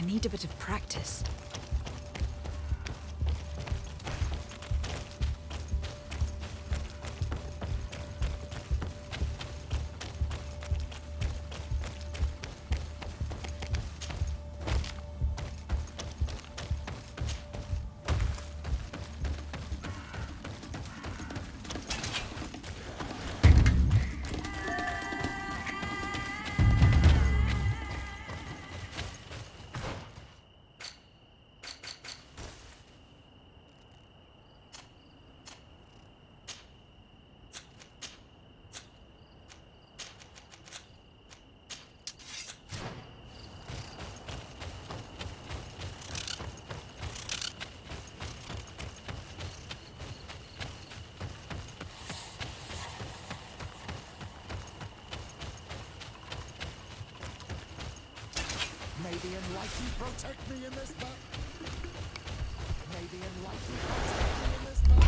need a bit of practice. May the enlightened protect me in this battle. May the enlightened protect me in this battle.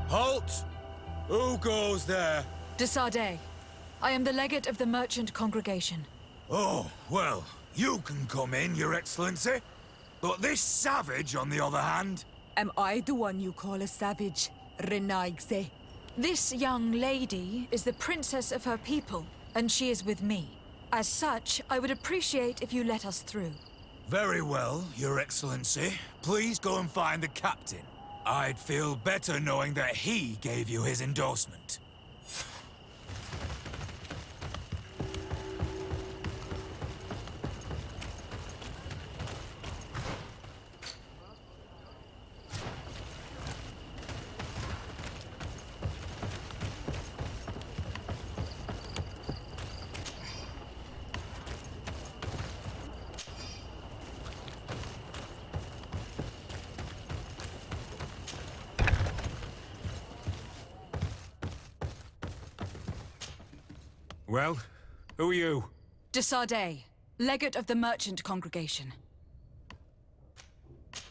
Halt! Who goes there? De Sardet. I am the legate of the merchant congregation. Oh, well, you can come in, Your Excellency. But this savage, on the other hand... Am I the one you call a savage, Renaigse? This young lady is the princess of her people, and she is with me. As such, I would appreciate if you let us through. Very well, Your Excellency. Please go and find the captain. I'd feel better knowing that he gave you his endorsement. Well, who are you? De Sardet, legate of the merchant congregation.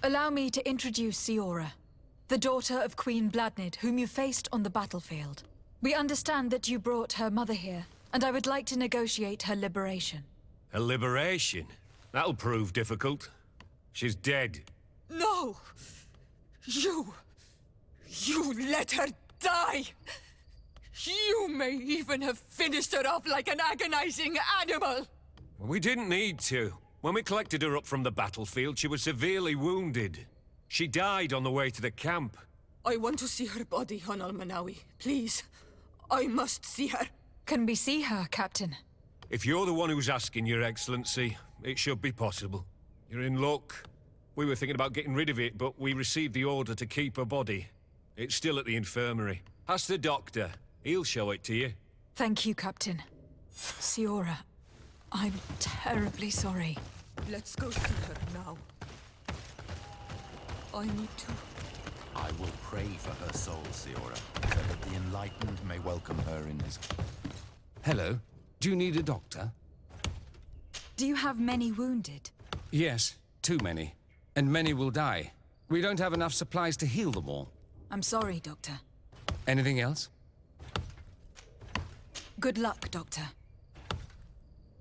Allow me to introduce Siora, the daughter of Queen Bladnid, whom you faced on the battlefield. We understand that you brought her mother here, and I would like to negotiate her liberation. A liberation? That'll prove difficult. She's dead. No! You let her die! You may even have finished her off like an agonizing animal! We didn't need to. When we collected her up from the battlefield, she was severely wounded. She died on the way to the camp. I want to see her body, Hon Almanawi. Please. I must see her. Can we see her, Captain? If you're the one who's asking, Your Excellency, it should be possible. You're in luck. We were thinking about getting rid of it, but we received the order to keep her body. It's still at the infirmary. Ask the doctor. He'll show it to you. Thank you, Captain. Siora, I'm terribly sorry. Let's go see her now. I need to. I will pray for her soul, Siora, so that the enlightened may welcome her in his... Hello. Do you need a doctor? Do you have many wounded? Yes, too many. And many will die. We don't have enough supplies to heal them all. I'm sorry, Doctor. Anything else? Good luck, Doctor.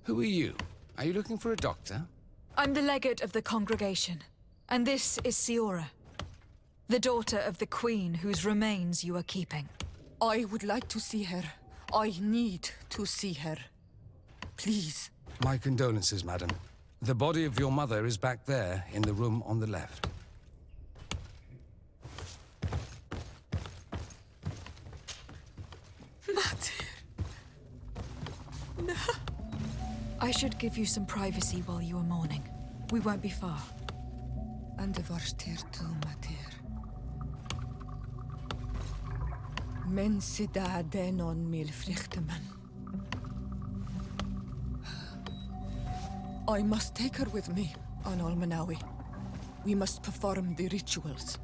Who are you? Are you looking for a doctor? I'm the legate of the congregation, and this is Siora, the daughter of the Queen whose remains you are keeping. I would like to see her. I need to see her. Please. My condolences, madam. The body of your mother is back there, in the room on the left. I should give you some privacy while you are mourning. We won't be far. And de varstir tu mater. Men sida denon mil frichteman. I must take her with me on Almanawi. We must perform the rituals.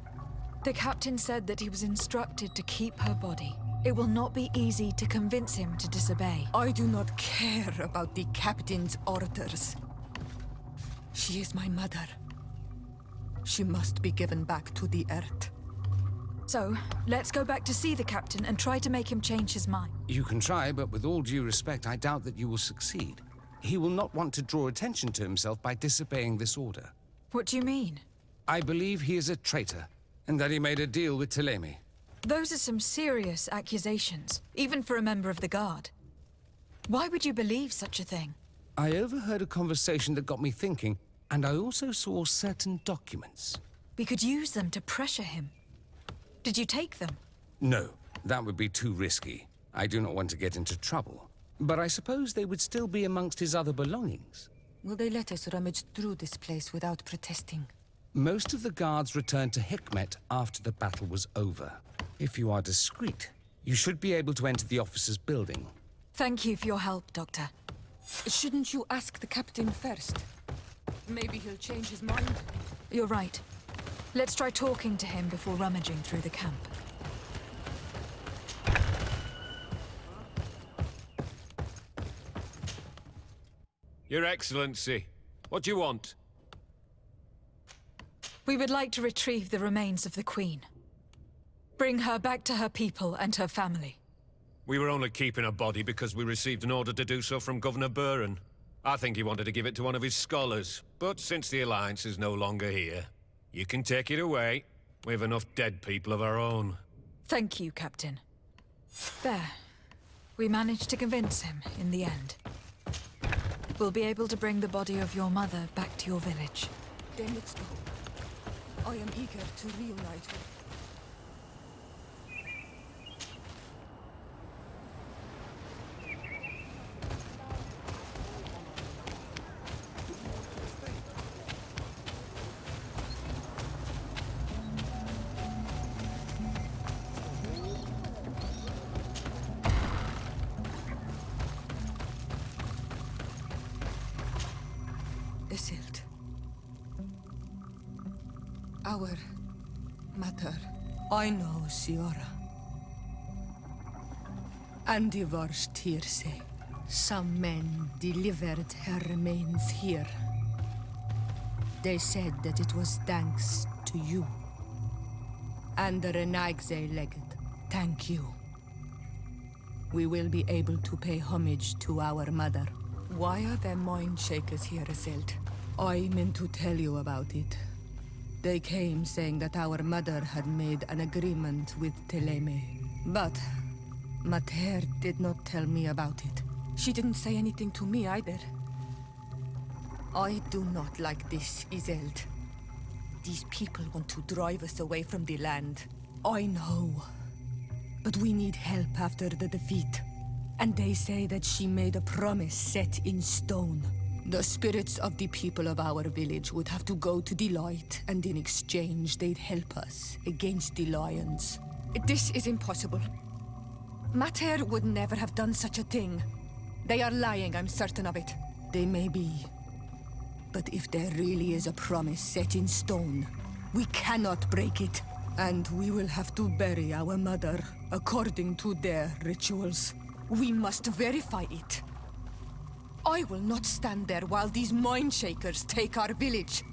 The captain said that he was instructed to keep her body. It will not be easy to convince him to disobey. I do not care about the captain's orders. She is my mother. She must be given back to the earth. So, let's go back to see the captain and try to make him change his mind. You can try, but with all due respect, I doubt that you will succeed. He will not want to draw attention to himself by disobeying this order. What do you mean? I believe he is a traitor, and that he made a deal with Thélème. Those are some serious accusations, even for a member of the Guard. Why would you believe such a thing? I overheard a conversation that got me thinking, and I also saw certain documents. We could use them to pressure him. Did you take them? No, that would be too risky. I do not want to get into trouble. But I suppose they would still be amongst his other belongings. Will they let us rummage through this place without protesting? Most of the guards returned to Hikmet after the battle was over. If you are discreet, you should be able to enter the officer's building. Thank you for your help, Doctor. Shouldn't you ask the captain first? Maybe he'll change his mind. You're right. Let's try talking to him before rummaging through the camp. Your Excellency, what do you want? We would like to retrieve the remains of the Queen. Bring her back to her people and her family. We were only keeping her body because we received an order to do so from Governor Buren. I think he wanted to give it to one of his scholars, but since the Alliance is no longer here, you can take it away. We have enough dead people of our own. Thank you, Captain. There. We managed to convince him in the end. We'll be able to bring the body of your mother back to your village. Then let's go. I am eager to reunite with... Isildt. Our mother. I know, Siora. And the worst here say, some men delivered her remains here. They said that it was thanks to you. And the Renagze legend, thank you. We will be able to pay homage to our mother. Why are there mind shakers here, Isildt? I meant to tell you about it. They came saying that our mother had made an agreement with Thélème. But Mater did not tell me about it. She didn't say anything to me either. I do not like this, Isildt. These people want to drive us away from the land. I know. But we need help after the defeat. And they say that she made a promise set in stone. The spirits of the people of our village would have to go to the light, and in exchange they'd help us against the lions. This is impossible. Mater would never have done such a thing. They are lying, I'm certain of it. They may be. But if there really is a promise set in stone, we cannot break it. And we will have to bury our mother according to their rituals. We must verify it. I will not stand there while these mind shakers take our village.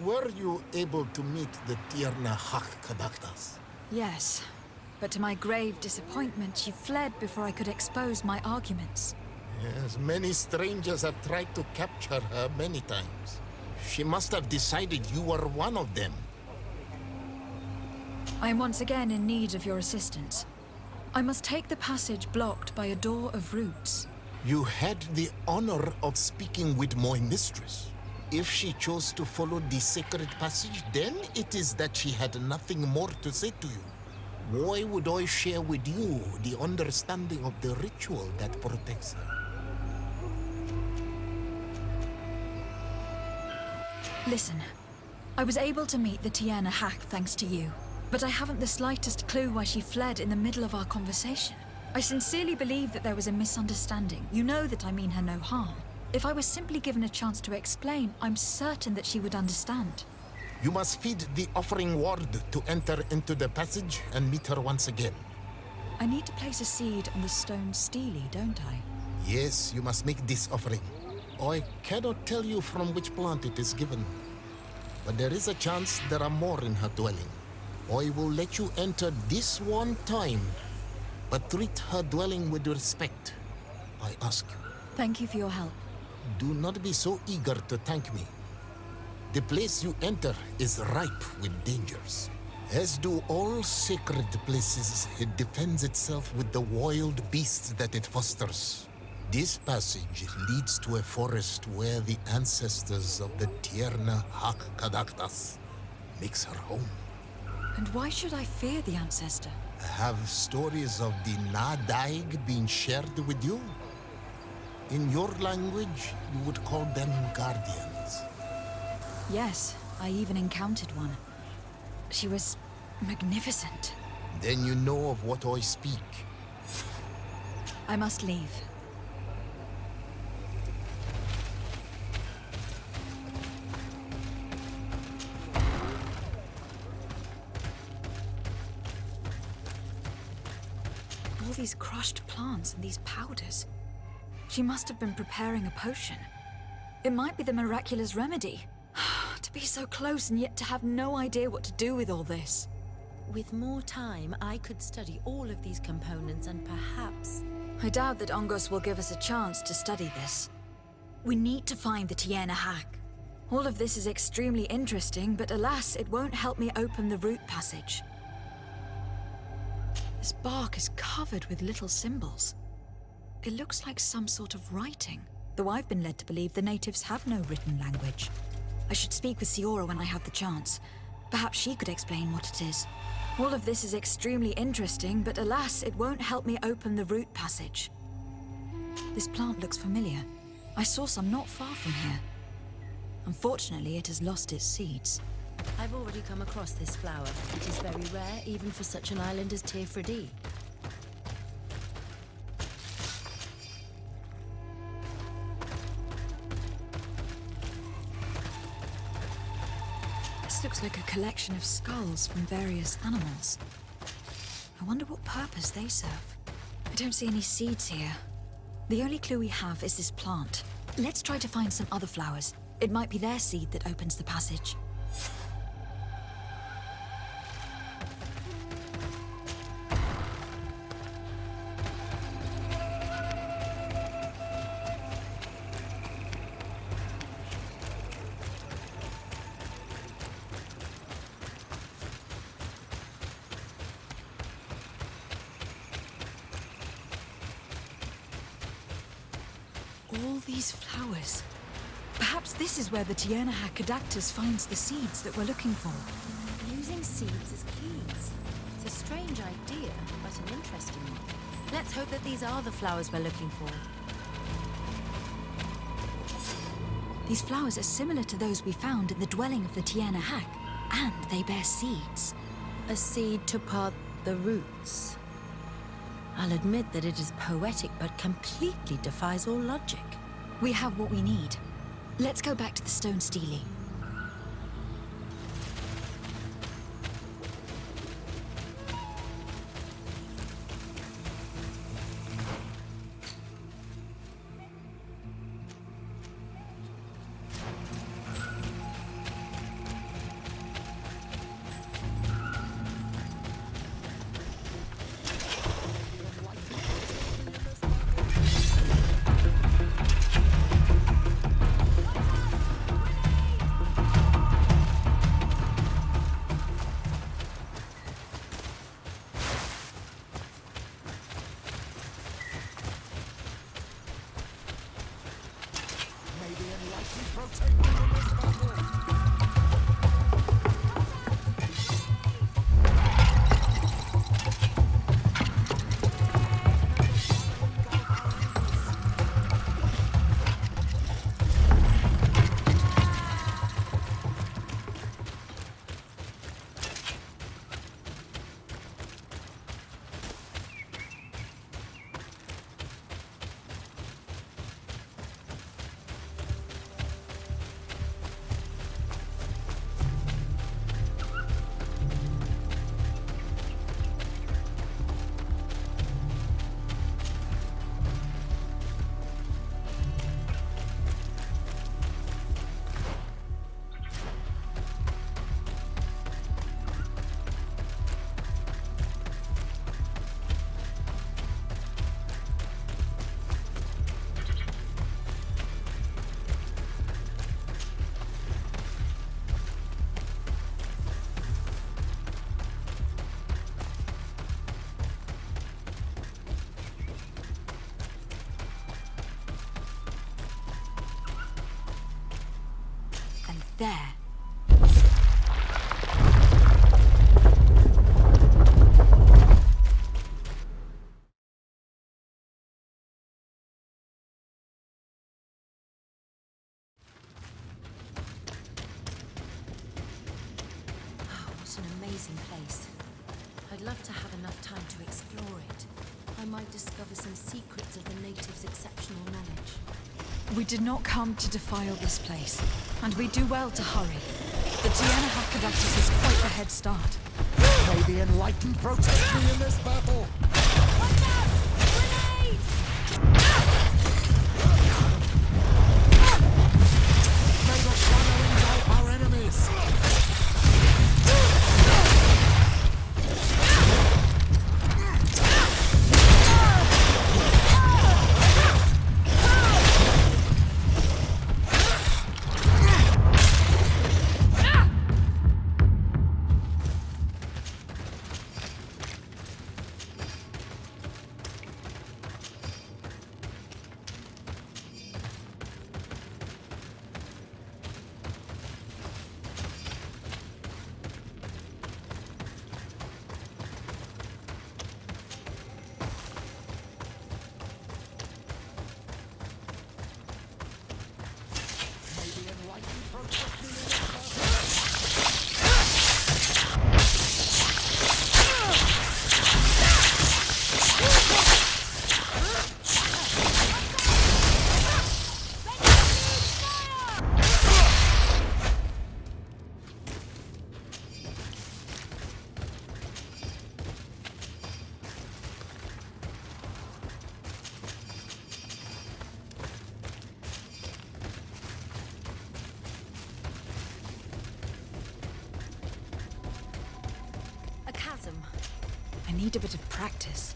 Were you able to meet the Tierna Hak Kadaktas? Yes, but to my grave disappointment, she fled before I could expose my arguments. Yes, many strangers have tried to capture her many times. She must have decided you were one of them. I am once again in need of your assistance. I must take the passage blocked by a door of roots. You had the honor of speaking with my mistress. If she chose to follow the sacred passage, then it is that she had nothing more to say to you. Why would I share with you the understanding of the ritual that protects her? Listen, I was able to meet the Tierna Hack thanks to you, but I haven't the slightest clue why she fled in the middle of our conversation. I sincerely believe that there was a misunderstanding. You know that I mean her no harm. If I was simply given a chance to explain, I'm certain that she would understand. You must feed the offering ward to enter into the passage and meet her once again. I need to place a seed on the stone stele, don't I? Yes, you must make this offering. I cannot tell you from which plant it is given, but there is a chance there are more in her dwelling. I will let you enter this one time, but treat her dwelling with respect, I ask you. Thank you for your help. Do not be so eager to thank me. The place you enter is ripe with dangers. As do all sacred places, it defends itself with the wild beasts that it fosters. This passage leads to a forest where the ancestors of the Tierna Hak Kadaktas makes her home. And why should I fear the ancestor? Have stories of the Nadaig been shared with you? In your language, you would call them guardians. Yes, I even encountered one. She was magnificent. Then you know of what I speak. I must leave. All these crushed plants and these powders. She must have been preparing a potion. It might be the miraculous remedy. To be so close and yet to have no idea what to do with all this. With more time, I could study all of these components and perhaps... I doubt that Ongos will give us a chance to study this. We need to find the Tierna Hack. All of this is extremely interesting, but alas, it won't help me open the root passage. This bark is covered with little symbols. It looks like some sort of writing, though I've been led to believe the natives have no written language. I should speak with Siora when I have the chance. Perhaps she could explain what it is. All of this is extremely interesting, but alas, it won't help me open the root passage. This plant looks familiar. I saw some not far from here. Unfortunately, it has lost its seeds. I've already come across this flower. It is very rare, even for such an island as Tirfredi. This looks like a collection of skulls from various animals. I wonder what purpose they serve. I don't see any seeds here. The only clue we have is this plant. Let's try to find some other flowers. It might be their seed that opens the passage. All these flowers. Perhaps this is where the Tierna Hackadactus finds the seeds that we're looking for. Using seeds as keys. It's a strange idea, but an interesting one. Let's hope that these are the flowers we're looking for. These flowers are similar to those we found in the dwelling of the Tierna Hack, and they bear seeds. A seed to part the roots. I'll admit that it is poetic, but completely defies all logic. We have what we need. Let's go back to the stone stele. enlightened protect me in this battle. There. What an amazing place. I'd love to have enough time to explore it. I might discover some secrets of the natives' exceptional knowledge. We did not come to defile this place, and we do well to hurry. The Tiana have conducted us quite a head start. May the enlightened protect me in this battle. Watch out! Grenades! May the shadow engulf our enemies. I need a bit of practice.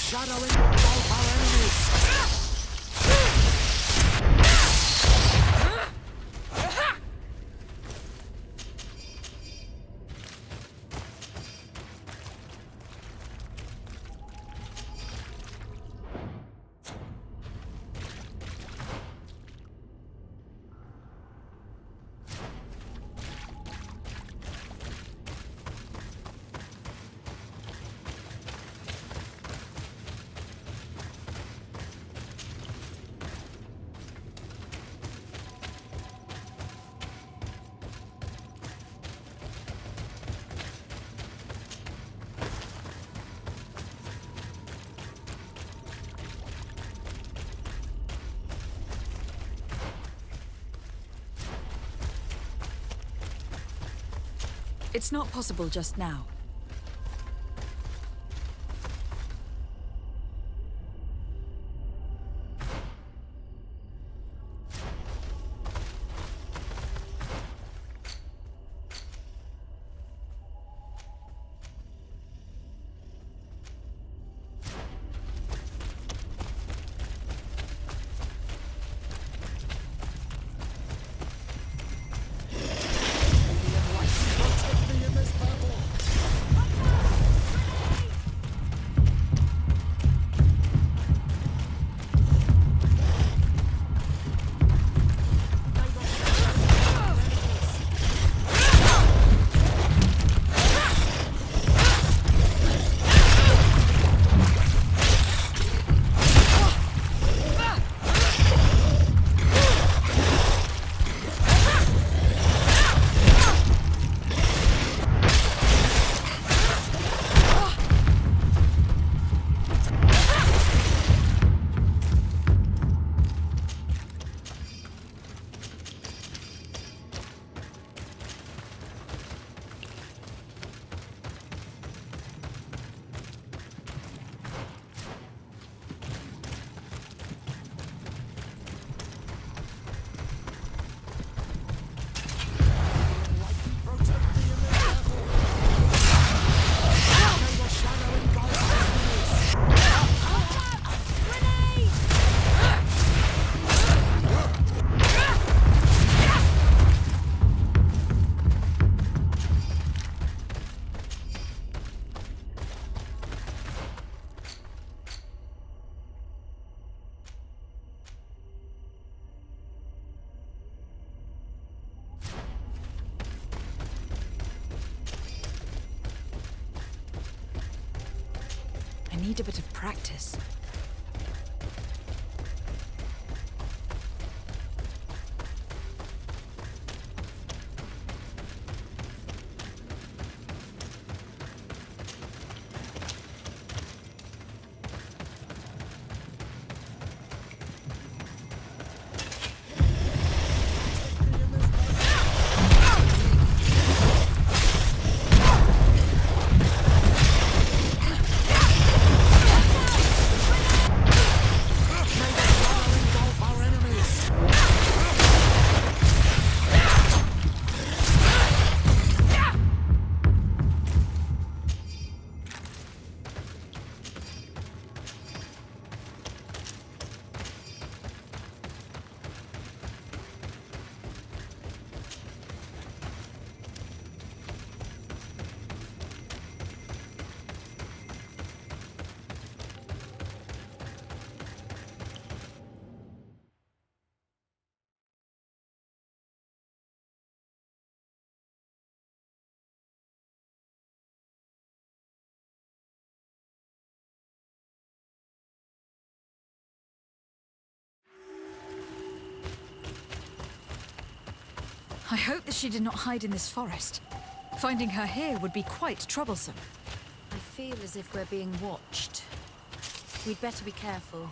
shadowing all our enemies. It's not possible just now. I need a bit of practice. I hope that she did not hide in this forest. Finding her here would be quite troublesome. I feel as if we're being watched. We'd better be careful.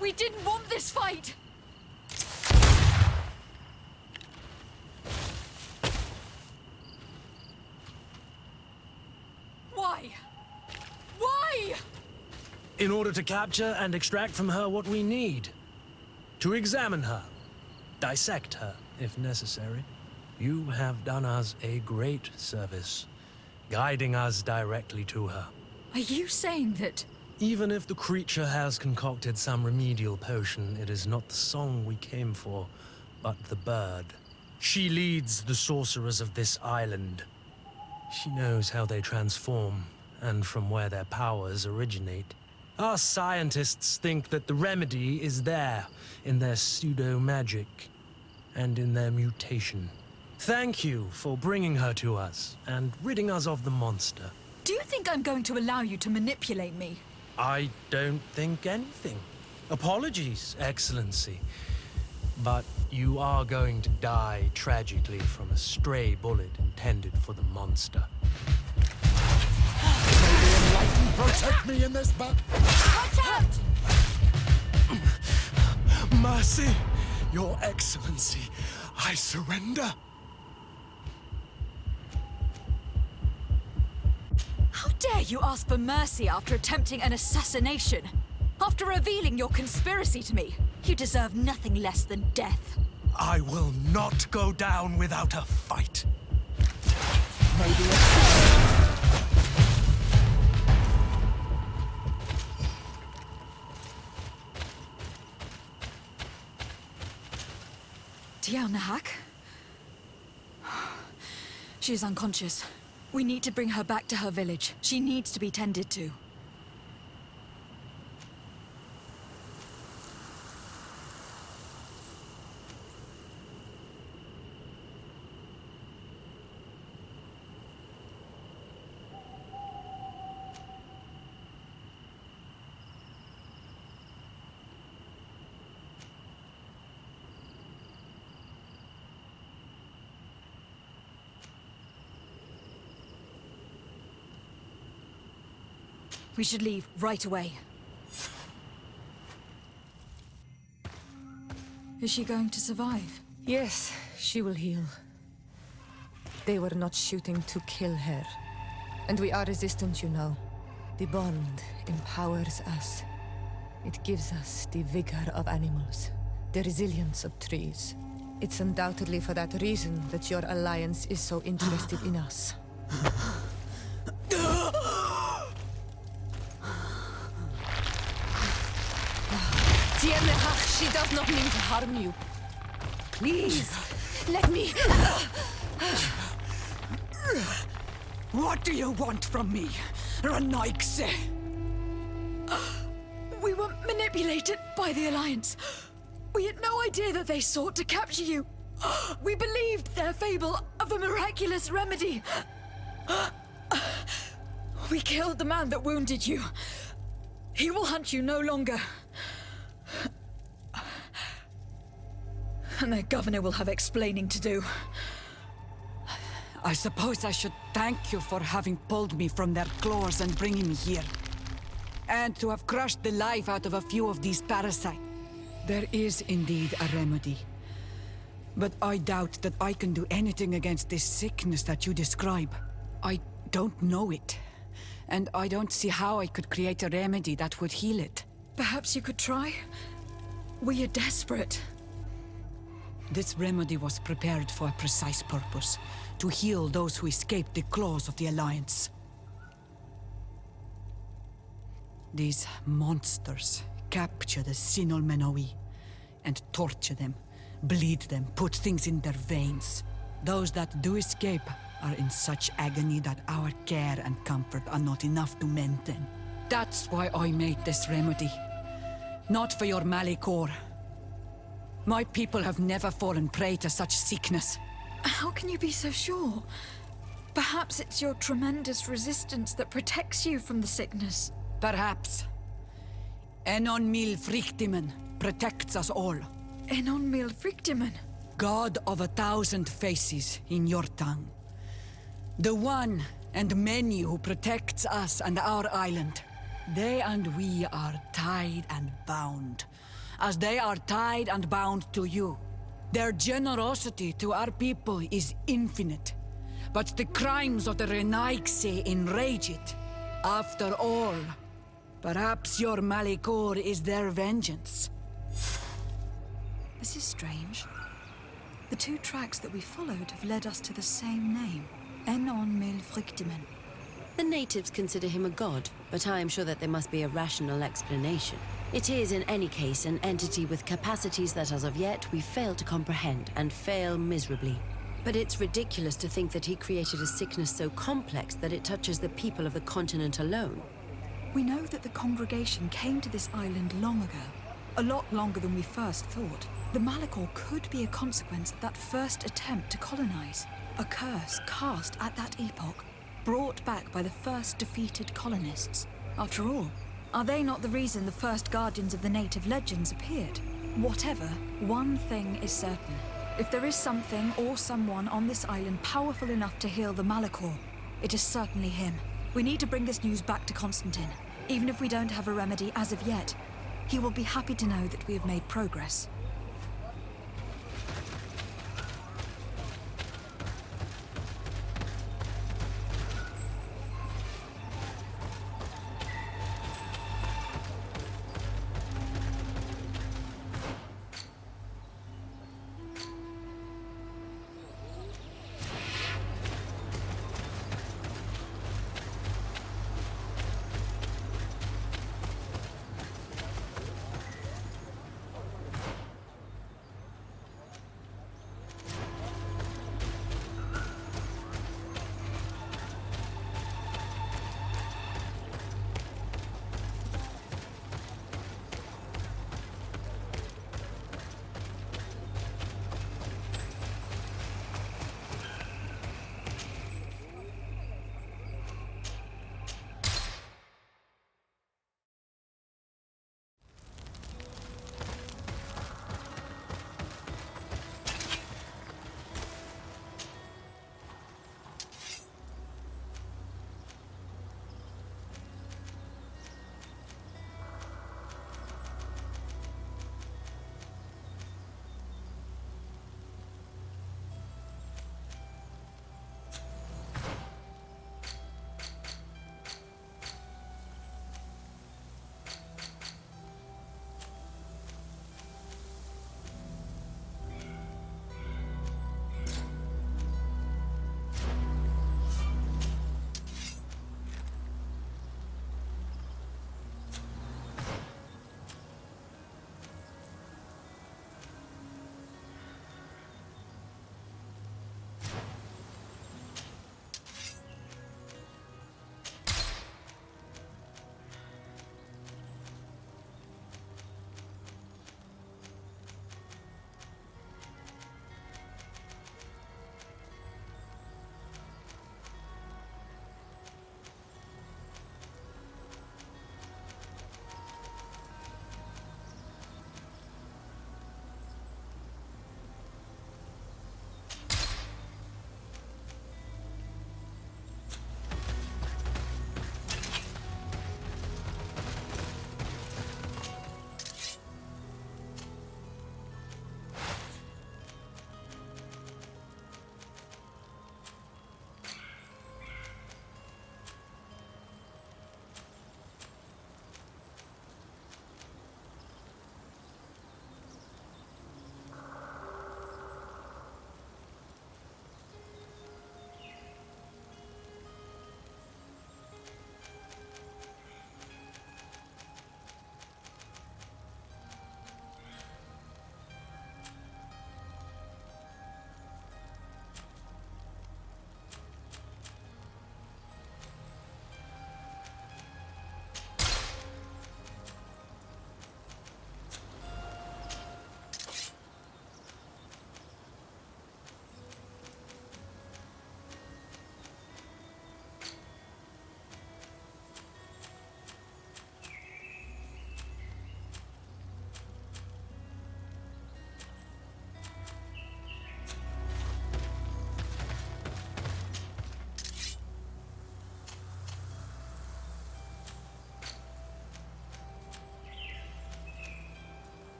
We didn't want this fight! Why? Why? In order to capture and extract from her what we need. To examine her. Dissect her, if necessary. You have done us a great service, guiding us directly to her. Are you saying that... Even if the creature has concocted some remedial potion, it is not the song we came for, but the bird. She leads the sorcerers of this island. She knows how they transform, and from where their powers originate. Our scientists think that the remedy is there, in their pseudo-magic, and in their mutation. Thank you for bringing her to us, and ridding us of the monster. Do you think I'm going to allow you to manipulate me? I don't think anything. Apologies, Excellency. But you are going to die tragically from a stray bullet intended for the monster. May the Enlightened protect me in this battle. Watch out! Mercy, Your Excellency, I surrender. How dare you ask for mercy after attempting an assassination? After revealing your conspiracy to me, you deserve nothing less than death. I will not go down without a fight. Nahak? She is unconscious. We need to bring her back to her village. She needs to be tended to. We should leave right away. Is she going to survive? Yes, she will heal. They were not shooting to kill her. And we are resistant, you know. The bond empowers us. It gives us the vigor of animals, the resilience of trees. It's undoubtedly for that reason that your alliance is so interested in us. She does not mean to harm you. Please, let me... What do you want from me, Ranaikse? We were manipulated by the Alliance. We had no idea that they sought to capture you. We believed their fable of a miraculous remedy. We killed the man that wounded you. He will hunt you no longer. And their governor will have explaining to do. I suppose I should thank you for having pulled me from their claws and bringing me here. And to have crushed the life out of a few of these parasites. There is indeed a remedy. But I doubt that I can do anything against this sickness that you describe. I don't know it. And I don't see how I could create a remedy that would heal it. Perhaps you could try? We are desperate. This remedy was prepared for a precise purpose. To heal those who escaped the claws of the Alliance. These monsters capture the Sinol Menoi and torture them, bleed them, put things in their veins. Those that do escape are in such agony that our care and comfort are not enough to mend them. That's why I made this remedy. Not for your Malikor. My people have never fallen prey to such sickness. How can you be so sure? Perhaps it's your tremendous resistance that protects you from the sickness. Perhaps. Enon Mil Frictimen protects us all. Enon Mil Frictimen? God of 1,000 faces in your tongue. The one and many who protects us and our island. They and we are tied and bound, as they are tied and bound to you. Their generosity to our people is infinite, but the crimes of the Renaigse enrage it. After all, perhaps your Malikor is their vengeance. This is strange. The two tracks that we followed have led us to the same name, Enon Mil Frictimen. The natives consider him a god, but I am sure that there must be a rational explanation. It is, in any case, an entity with capacities that as of yet we fail to comprehend, and fail miserably. But it's ridiculous to think that he created a sickness so complex that it touches the people of the continent alone. We know that the congregation came to this island long ago, a lot longer than we first thought. The Malikor could be a consequence of that first attempt to colonize, a curse cast at that epoch, brought back by the first defeated colonists. After all, are they not the reason the first guardians of the native legends appeared? Whatever, one thing is certain. If there is something or someone on this island powerful enough to heal the Malikor, it is certainly him. We need to bring this news back to Constantine. Even if we don't have a remedy as of yet, he will be happy to know that we have made progress.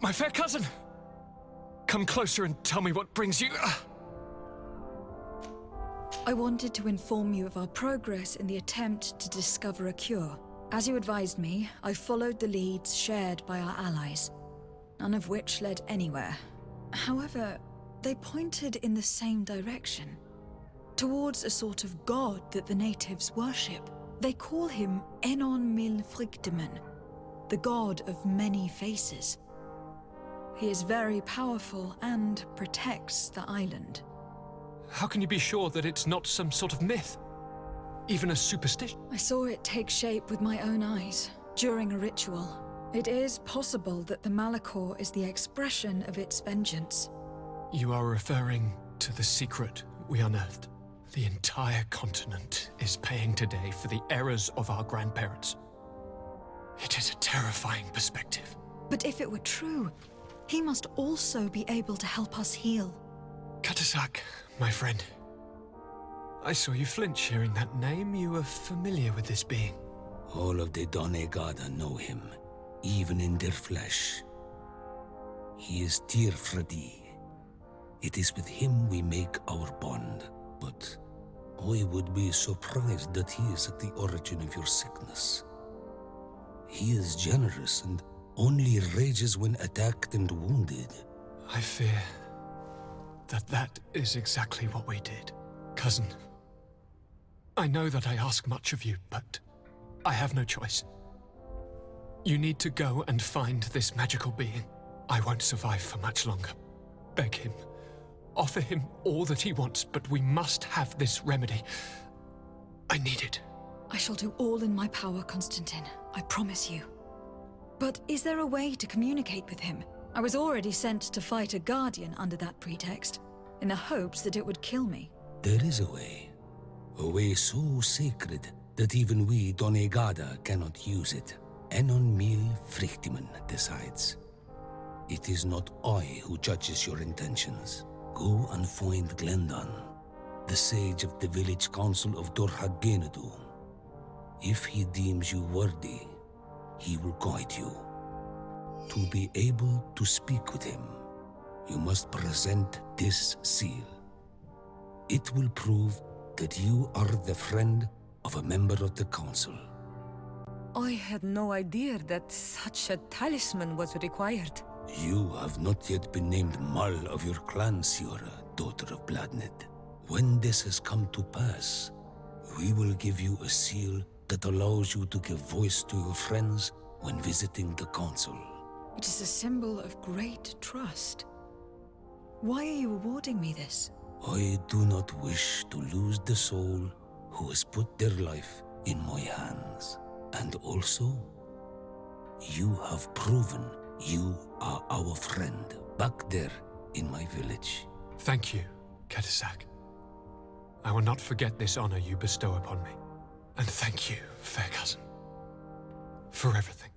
My fair cousin! Come closer and tell me what brings you... I wanted to inform you of our progress in the attempt to discover a cure. As you advised me, I followed the leads shared by our allies, none of which led anywhere. However, they pointed in the same direction, towards a sort of god that the natives worship. They call him Enon Mil Frichtemen, the god of many faces. He is very powerful and protects the island. How can you be sure that it's not some sort of myth? Even a superstition? I saw it take shape with my own eyes during a ritual. It is possible that the Malachor is the expression of its vengeance. You are referring to the secret we unearthed. The entire continent is paying today for the errors of our grandparents. It is a terrifying perspective. But if it were true, he must also be able to help us heal. Katasak, my friend. I saw you flinch hearing that name. You were familiar with this being. All of the Donegada know him, even in their flesh. He is Tir Fradi. It is with him we make our bond. But I would be surprised that he is at the origin of your sickness. He is generous and only rages when attacked and wounded. I fear that is exactly what we did. Cousin, I know that I ask much of you, but I have no choice. You need to go and find this magical being. I won't survive for much longer. Beg him. Offer him all that he wants, but we must have this remedy. I need it. I shall do all in my power, Constantine. I promise you. But is there a way to communicate with him? I was already sent to fight a guardian under that pretext, in the hopes that it would kill me. There is a way so sacred that even we Donegada cannot use it. Enon Mil Frichtemen decides. It is not I who judges your intentions. Go and find Glendan, the sage of the village council of Dorhagenadu. If he deems you worthy, he will guide you. To be able to speak with him, you must present this seal. It will prove that you are the friend of a member of the council. I had no idea that such a talisman was required. You have not yet been named Mal of your clan, Siora, daughter of Bladned. When this has come to pass, we will give you a seal that allows you to give voice to your friends when visiting the council. It is a symbol of great trust. Why are you awarding me this? I do not wish to lose the soul who has put their life in my hands. And also, you have proven you are our friend back there in my village. Thank you, Katasak. I will not forget this honor you bestow upon me. And thank you, fair cousin, for everything.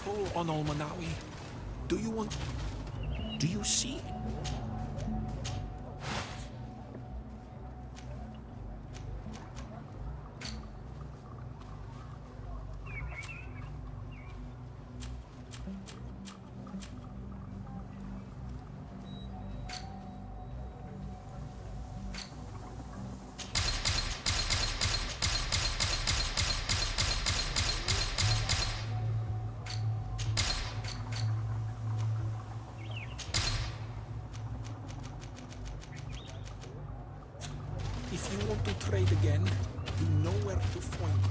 people on Olmanawi. Do you see? If you want to trade again, you know where to find me.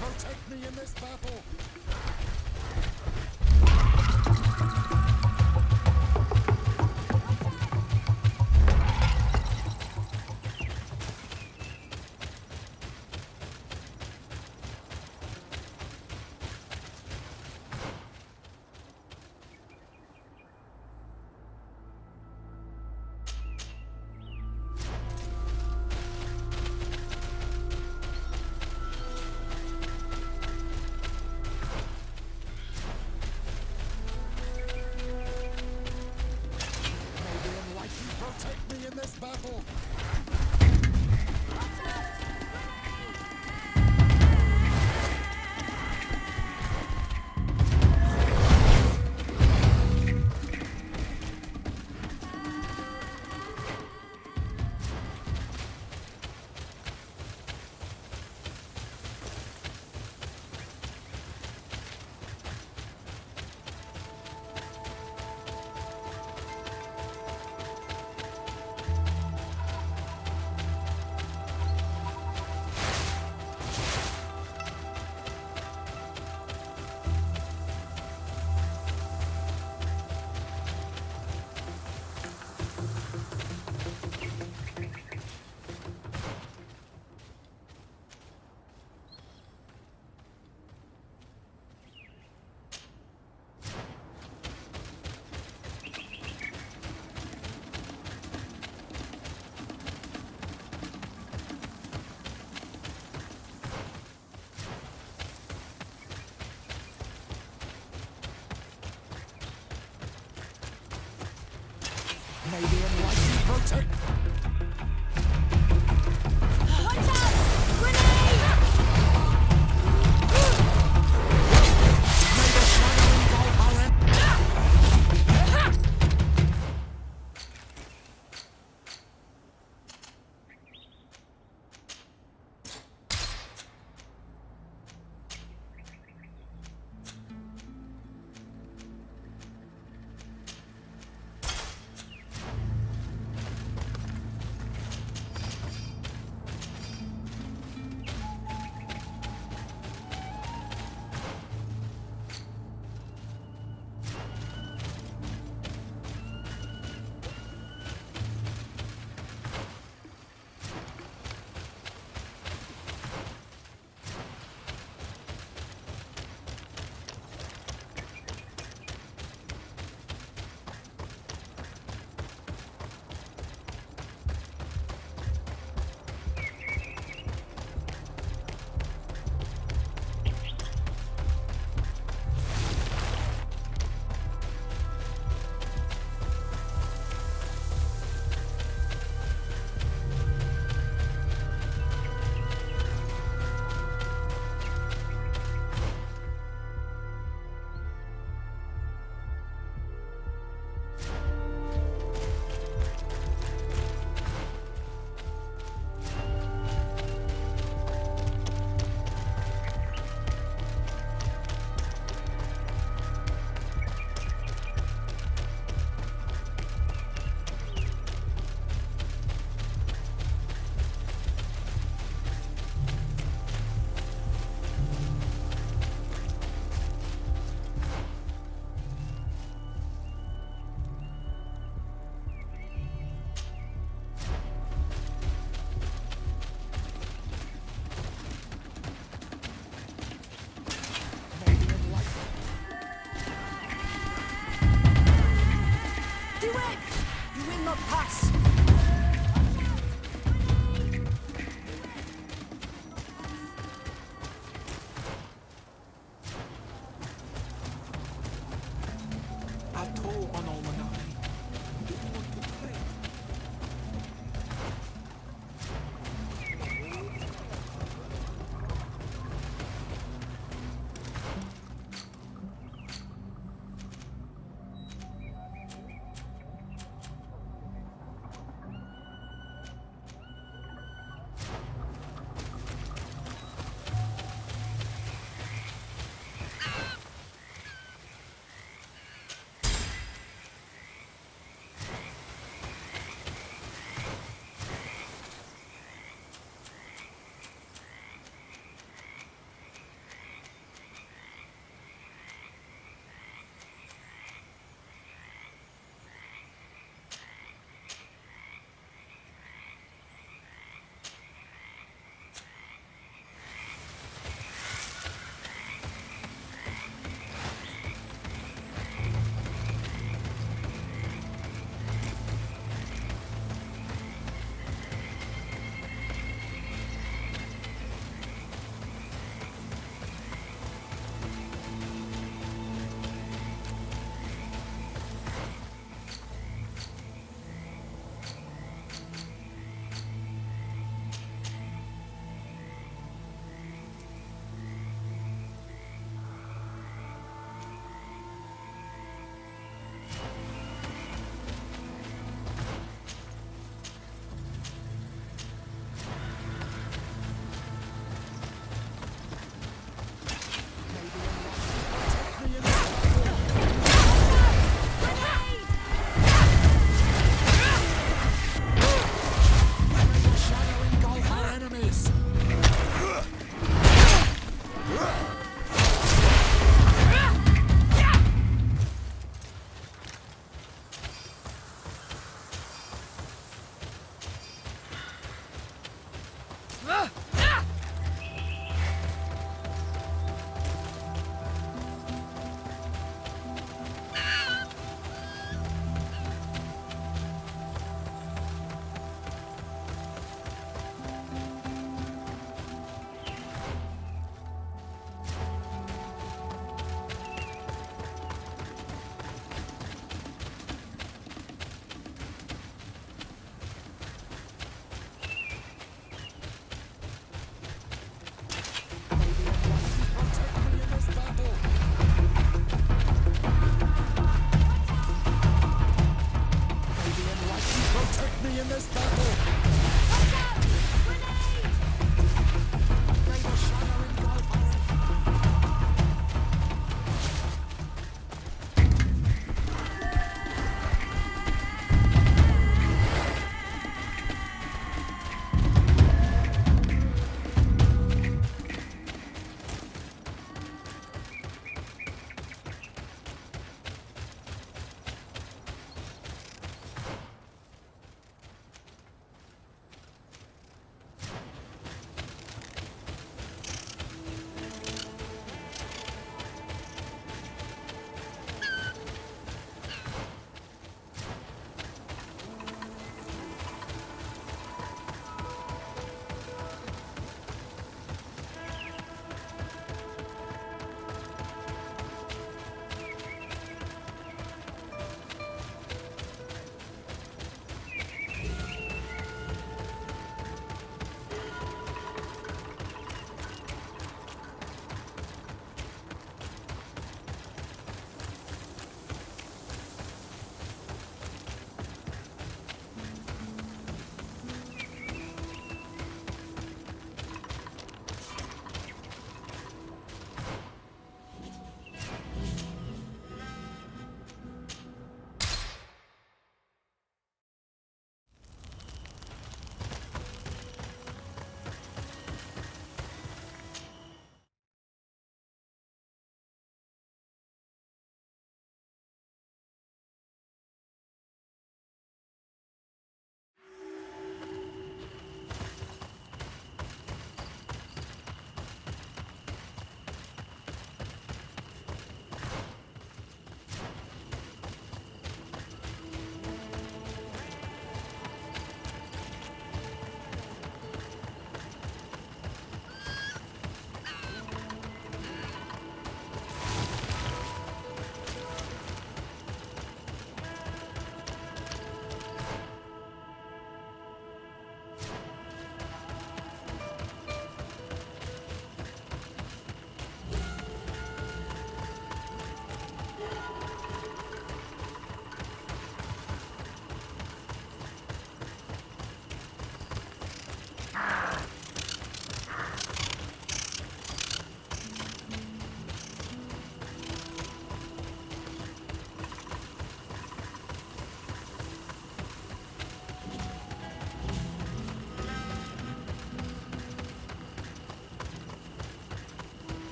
Protect me in this battle! Protect me in this battle! Maybe enlighten protect.